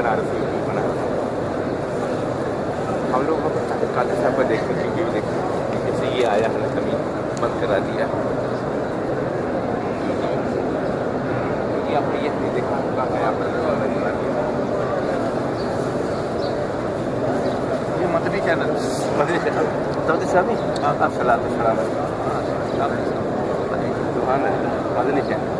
Banaras UP Banaras. हम लोग काले साहब को देखते क्योंकि देखते कैसे ये आया है कभी बंद करा दिया। क्योंकि आपने ये नहीं देखा होगा है आपने ये मदनी चैनल दाऊद साहब ही आप सलात सलाम मदनी चैनल।